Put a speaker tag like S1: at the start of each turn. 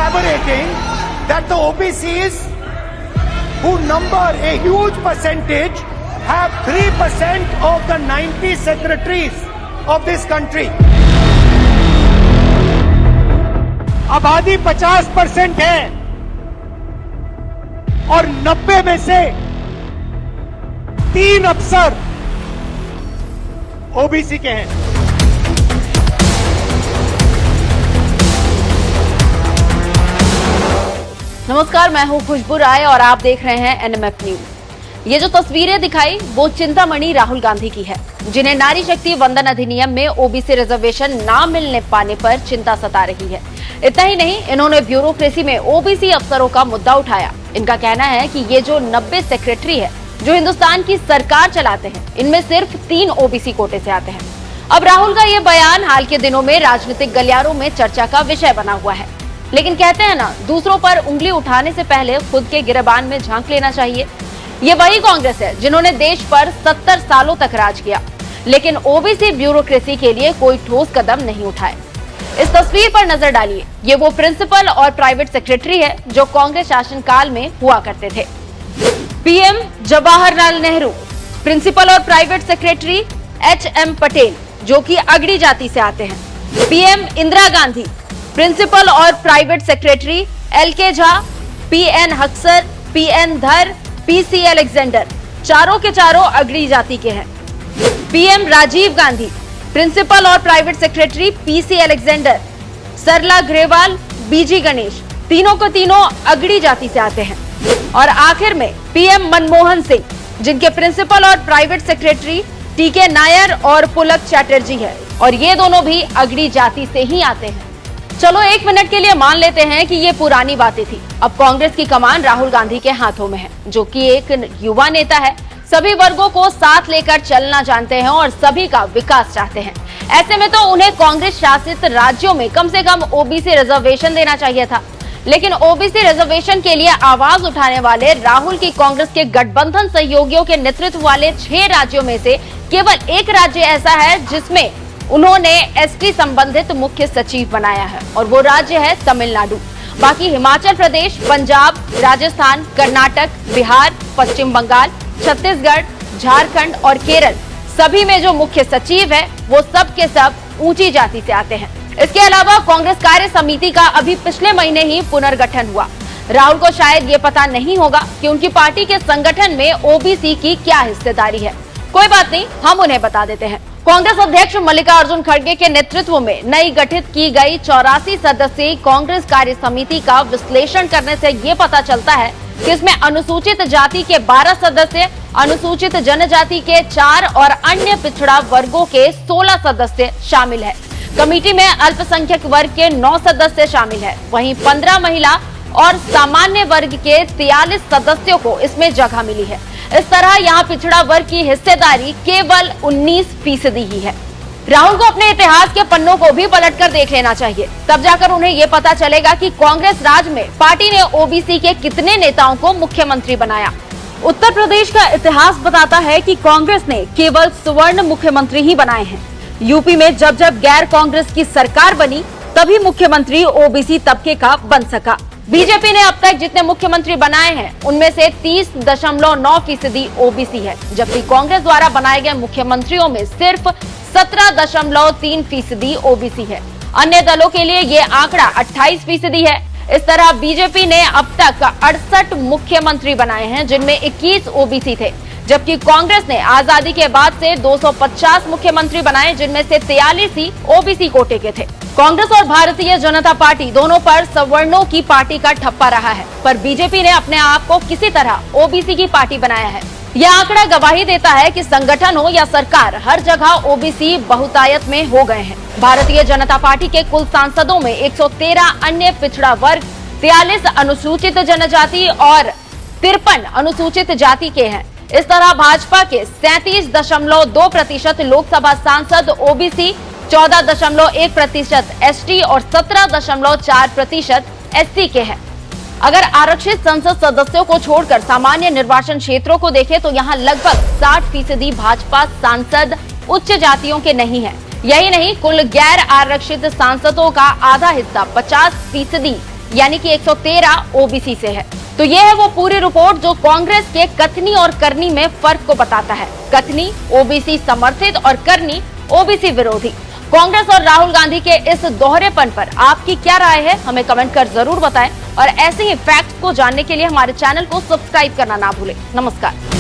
S1: elaborating that the OBCs, who number a huge percentage, have 3% of the 90 secretaries of this country. आबादी 50% है और 90 में से 3 अफसर ओबीसी के हैं।
S2: नमस्कार, मैं हूं खुशबू राय और आप देख रहे हैं एनएमएफ न्यूज। ये जो तस्वीरें दिखाई वो चिंतामणि राहुल गांधी की है, जिन्हें नारी शक्ति वंदन अधिनियम में ओबीसी रिजर्वेशन ना मिलने पाने पर चिंता सता रही है। इतना ही नहीं, इन्होंने ब्यूरोक्रेसी में ओबीसी अफसरों का मुद्दा उठाया। इनका कहना है कि ये जो 90 सेक्रेटरी है जो हिंदुस्तान की सरकार चलाते हैं, इनमें सिर्फ 3 ओबीसी कोटे से आते हैं। अब राहुल का ये बयान हाल के दिनों में राजनीतिक गलियारों में चर्चा का विषय बना हुआ है। लेकिन कहते हैं ना, दूसरों पर उंगली उठाने से पहले खुद के गिरेबान में झांक लेना चाहिए। ये वही कांग्रेस है जिन्होंने देश पर 70 सालों तक राज किया, लेकिन ओबीसी ब्यूरोक्रेसी के लिए कोई ठोस कदम नहीं उठाए। इस तस्वीर पर नजर डालिए। ये वो प्रिंसिपल और प्राइवेट सेक्रेटरी है जो कांग्रेस शासनकाल में हुआ करते थे। पीएम जवाहरलाल नेहरू, प्रिंसिपल और प्राइवेट सेक्रेटरी एचएम पटेल, जो कि अगड़ी जाति से आते हैं। पीएम इंदिरा गांधी, प्रिंसिपल और private secretary LK Jha, PN Haksar, PN Dhar, PC Alexander, चारों के चारों अगड़ी जाति के हैं। पीएम राजीव गांधी, प्रिंसिपल और private secretary PC Alexander, Sarla Grewal, BG Ganesh, तीनों को तीनों अगड़ी जाति से आते हैं। और आखिर में पीएम मनमोहन सिंह, जिनके प्रिंसिपल और प्राइवेट सेक्रेटरी टीके नायर और पुलक चैटर्जी है, और ये दोनों भी अगड़ी जाति से ही आते हैं। चलो 1 मिनट के लिए मान लेते हैं कि ये पुरानी बातें थी। अब कांग्रेस की कमान राहुल गांधी के हाथों में है, जो कि एक युवा नेता है, सभी वर्गों को साथ लेकर चलना जानते हैं और सभी का विकास चाहते हैं। ऐसे में तो उन्हें कांग्रेस शासित राज्यों में कम से कम ओबीसी रिजर्वेशन देना चाहिए था। लेकिन ओबीसी रिजर्वेशन के लिए आवाज उठाने वाले राहुल की कांग्रेस के गठबंधन सहयोगियों के नेतृत्व वाले 6 राज्यों में से केवल एक राज्य ऐसा है जिसमें उन्होंने एसटी संबंधित मुख्य सचिव बनाया है, और वो राज्य है तमिलनाडु। बाकी हिमाचल प्रदेश, पंजाब, राजस्थान, कर्नाटक, बिहार, पश्चिम बंगाल, छत्तीसगढ़, झारखंड और केरल, सभी में जो मुख्य सचिव है वो सब के सब ऊंची जाति से आते हैं। इसके अलावा कांग्रेस कार्य समिति का अभी पिछले महीने ही पुनर्गठन हुआ। राहुल को शायद ये पता नहीं होगा कि उनकी पार्टी के संगठन में ओबीसी की क्या हिस्सेदारी है। कोई बात नहीं, हम उन्हें बता देते हैं। कांग्रेस अध्यक्ष मल्लिकार्जुन खड़गे के नेतृत्व में नई गठित की गई 84 सदस्यीय कांग्रेस कार्य समिति का विश्लेषण करने से ये पता चलता है कि इसमें अनुसूचित जाति के 12 सदस्य, अनुसूचित जनजाति के 4 और अन्य पिछड़ा वर्गों के 16 सदस्य शामिल है। कमेटी में अल्पसंख्यक वर्ग के 9 सदस्य शामिल है। वहीं 15 महिला और सामान्य वर्ग के 43 सदस्यों को इसमें जगह मिली है। इस तरह यहाँ पिछड़ा वर्ग की हिस्सेदारी केवल 19% ही है। राहुल को अपने इतिहास के पन्नों को भी पलटकर देख लेना चाहिए, तब जाकर उन्हें ये पता चलेगा कि कांग्रेस राज में पार्टी ने ओबीसी के कितने नेताओं को मुख्यमंत्री बनाया। उत्तर प्रदेश का इतिहास बताता है कि कांग्रेस ने केवल स्वर्ण मुख्यमंत्री ही बनाए हैं। यूपी में जब जब गैर कांग्रेस की सरकार बनी, तभी मुख्यमंत्री ओबीसी तबके का बन सका। बीजेपी ने अब तक जितने मुख्यमंत्री बनाए हैं, उनमें से 30.9% ओबीसी है, जबकि कांग्रेस द्वारा बनाए गए मुख्यमंत्रियों में सिर्फ 17.3% ओबीसी है। अन्य दलों के लिए ये आंकड़ा 28% है। इस तरह बीजेपी ने अब तक 68 मुख्यमंत्री बनाए हैं, जिनमें 21 ओबीसी थे, जबकि कांग्रेस ने आजादी के बाद से 250 मुख्यमंत्री बनाए, जिनमें से 43 ही ओबीसी कोटे के थे। कांग्रेस और भारतीय जनता पार्टी दोनों पर सवर्णों की पार्टी का ठप्पा रहा है, पर बीजेपी ने अपने आप को किसी तरह ओबीसी की पार्टी बनाया है। यह आंकड़ा गवाही देता है कि संगठन हो या सरकार, हर जगह ओबीसी बहुतायत में हो गए हैं। भारतीय जनता पार्टी के कुल सांसदों में 113 अन्य पिछड़ा वर्ग, 43 अनुसूचित जनजाति और 53 अनुसूचित जाति के हैं। इस तरह भाजपा के 37.2% लोकसभा सांसद ओबीसी, 14.1% एसटी और 17.4% एससी के हैं। अगर आरक्षित संसद सदस्यों को छोड़कर सामान्य निर्वाचन क्षेत्रों को देखें तो यहाँ लगभग 60% भाजपा सांसद उच्च जातियों के नहीं है। यही नहीं, कुल गैर आरक्षित सांसदों का आधा हिस्सा 50% यानी कि 113 ओबीसी से है। तो यह है वो पूरी रिपोर्ट जो कांग्रेस के कथनी और करनी में फर्क को बताता है। कथनी ओबीसी समर्थित और करनी ओबीसी विरोधी। कांग्रेस और राहुल गांधी के इस दोहरेपन पर आपकी क्या राय है, हमें कमेंट कर जरूर बताएं और ऐसे ही फैक्ट्स को जानने के लिए हमारे चैनल को सब्सक्राइब करना ना भूलें। नमस्कार।